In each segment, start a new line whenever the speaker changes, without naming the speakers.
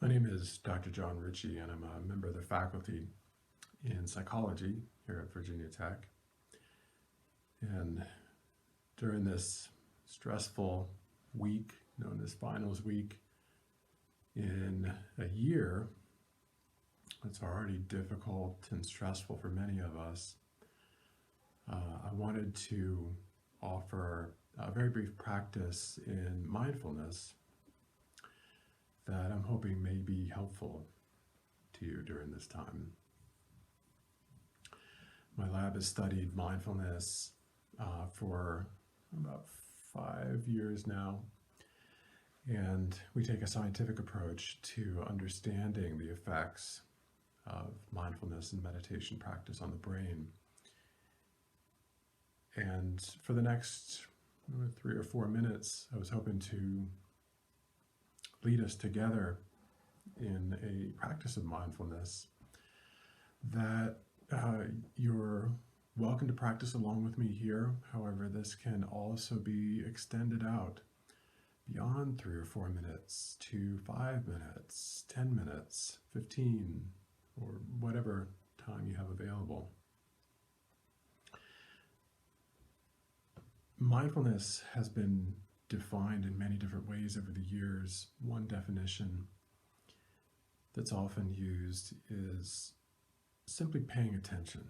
My name is Dr. John Richey, and I'm a member of the faculty in psychology here at Virginia Tech. And during this stressful week, known as finals week, in a year, it's already difficult and stressful for many of us. I wanted to offer a very brief practice in mindfulness that I'm hoping may be helpful to you during this time. My lab has studied mindfulness for about 5 years now, and we take a scientific approach to understanding the effects of mindfulness and meditation practice on the brain. And for the next 3 or 4 minutes, I was hoping to lead us together in a practice of mindfulness that you're welcome to practice along with me here. However, this can also be extended out beyond 3 or 4 minutes to 5 minutes, 10 minutes, 15, or whatever time you have available. Mindfulness has been defined in many different ways over the years. One definition that's often used is simply paying attention,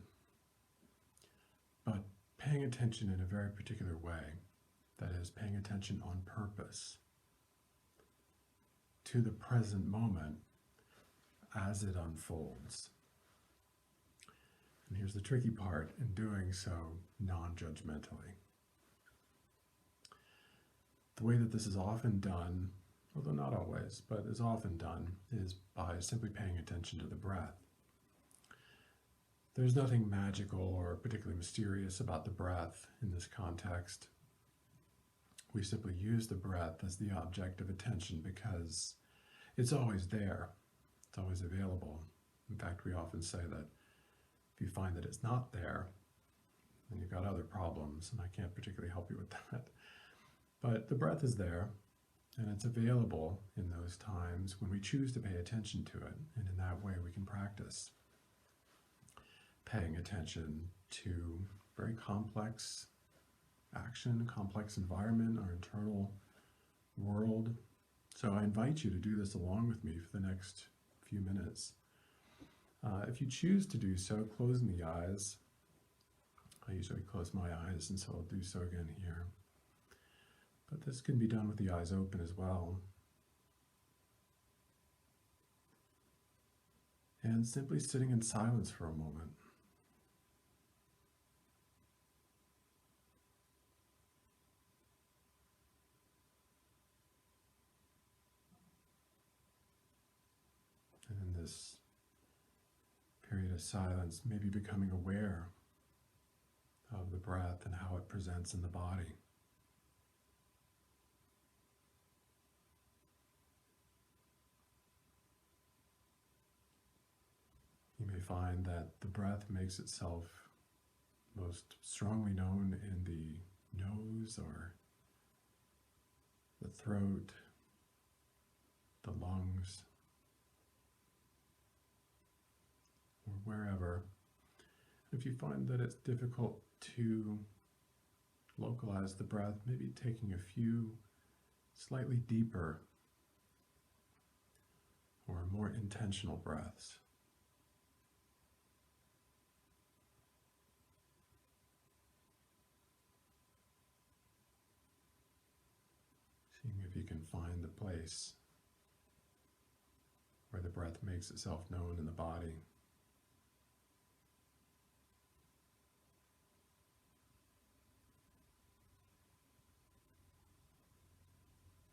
but paying attention in a very particular way. That is, paying attention on purpose to the present moment as it unfolds. And here's the tricky part in doing so non-judgmentally. The way that this is often done, although not always, but is often done, is by simply paying attention to the breath. There's nothing magical or particularly mysterious about the breath in this context. We simply use the breath as the object of attention because it's always there. It's always available. In fact, we often say that if you find that it's not there, then you've got other problems, and I can't particularly help you with that. But the breath is there, and it's available in those times when we choose to pay attention to it, and in that way we can practice paying attention to very complex action, complex environment, our internal world. So I invite you to do this along with me for the next few minutes. If you choose to do so, closing the eyes. I usually close my eyes, and so I'll do so again here. But this can be done with the eyes open as well. And simply sitting in silence for a moment. And in this period of silence, maybe becoming aware of the breath and how it presents in the body. You may find that the breath makes itself most strongly known in the nose or the throat, the lungs, or wherever. If you find that it's difficult to localize the breath, maybe taking a few slightly deeper or more intentional breaths. Seeing if you can find the place where the breath makes itself known in the body.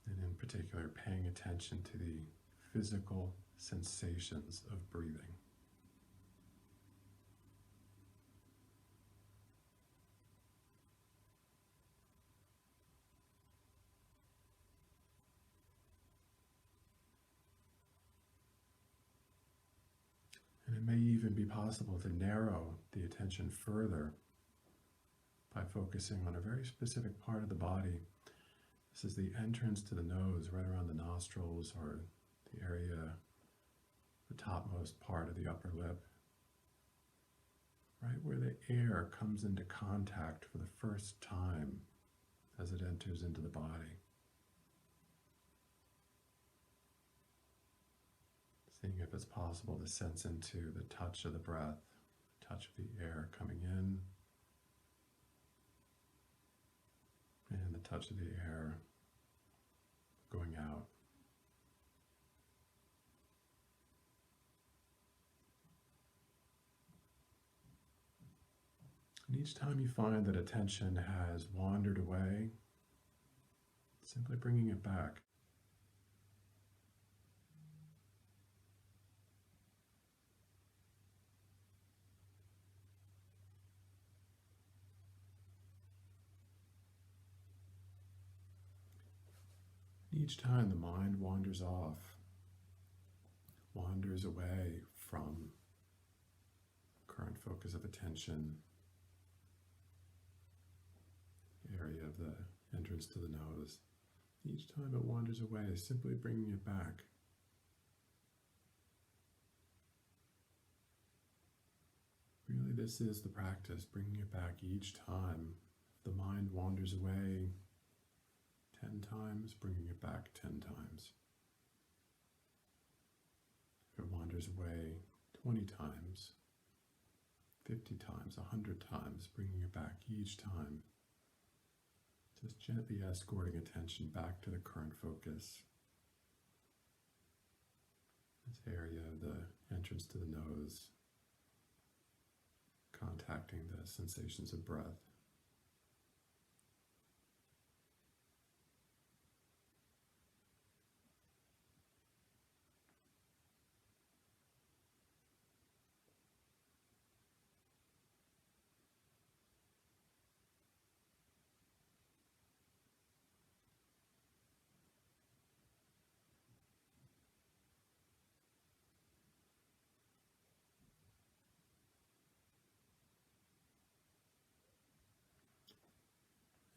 And in particular, paying attention to the physical sensations of breathing. And it may even be possible to narrow the attention further by focusing on a very specific part of the body. This is the entrance to the nose, right around the nostrils, or the area the topmost part of the upper lip, right where the air comes into contact for the first time as it enters into the body. Seeing if it's possible to sense into the touch of the breath, touch of the air coming in, and the touch of the air going out. And each time you find that attention has wandered away, simply bringing it back. Each time the mind wanders off, wanders away from current focus of attention, area of the entrance to the nose. Each time it wanders away, simply bringing it back. Really, this is the practice, bringing it back each time. If the mind wanders away 10 times, bringing it back 10 times. If it wanders away 20 times, 50 times, 100 times, bringing it back each time. Just gently escorting attention back to the current focus. This area of the entrance to the nose, contacting the sensations of breath.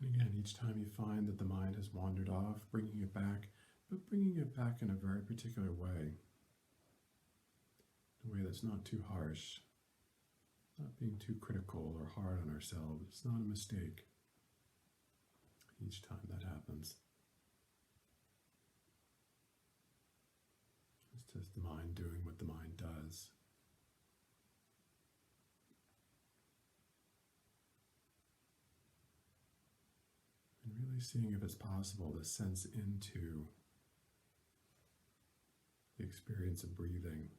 And again, each time you find that the mind has wandered off, bringing it back, but bringing it back in a very particular way. A way that's not too harsh, not being too critical or hard on ourselves. It's not a mistake each time that happens. It's just the mind doing what the mind does. And really seeing if it's possible to sense into the experience of breathing.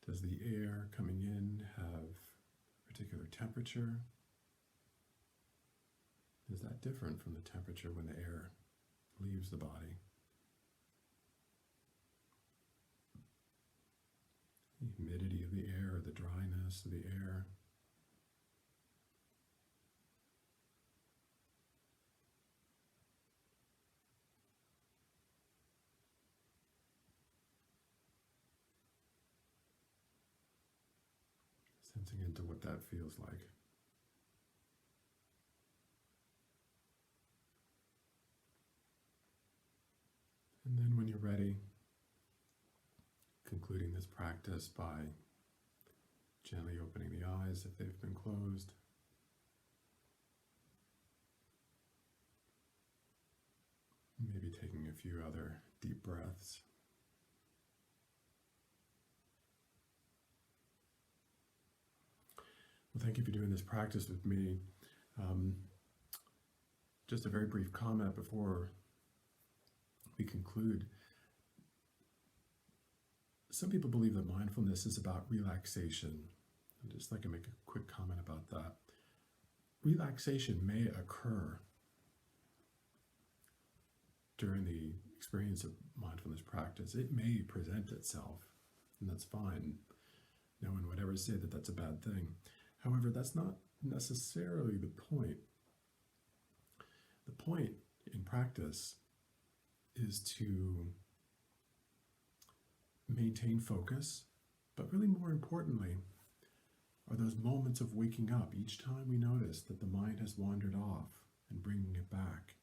Does the air coming in have a particular temperature? Is that different from the temperature when the air leaves the body? The humidity of the air, or the dryness of the air. Sensing into what that feels like. And then when you're ready, concluding this practice by gently opening the eyes if they've been closed. Maybe taking a few other deep breaths. Well, thank you for doing this practice with me. Just a very brief comment before we conclude. Some people believe that mindfulness is about relaxation. I'd just like to make a quick comment about that. Relaxation may occur during the experience of mindfulness practice. It may present itself, and that's fine. No one would ever say that that's a bad thing. However, that's not necessarily the point. The point in practice is to maintain focus, but really more importantly are those moments of waking up each time we notice that the mind has wandered off and bringing it back.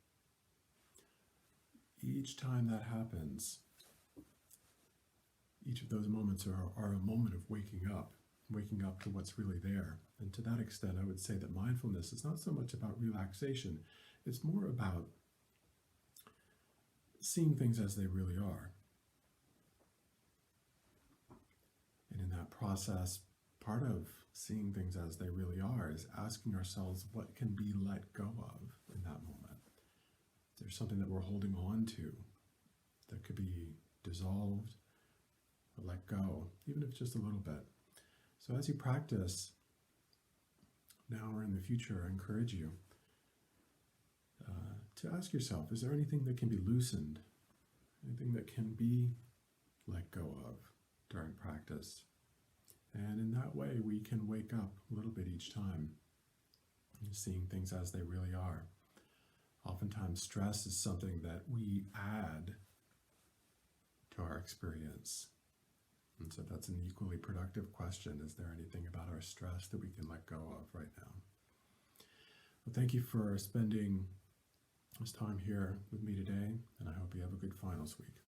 each time that happens, each of those moments are a moment of waking up to what's really there. And to that extent, I would say that mindfulness is not so much about relaxation, it's more about seeing things as they really are. And in that process, part of seeing things as they really are is asking ourselves what can be let go of in that moment. There's something that we're holding on to that could be dissolved or let go, even if it's just a little bit. So as you practice now or in the future, I encourage you to ask yourself, is there anything that can be loosened, anything that can be let go of during practice? And in that way, we can wake up a little bit each time, seeing things as they really are. Oftentimes, stress is something that we add to our experience. And so that's an equally productive question. Is there anything about our stress that we can let go of right now? Well, thank you for spending this time here with me today, and I hope you have a good finals week.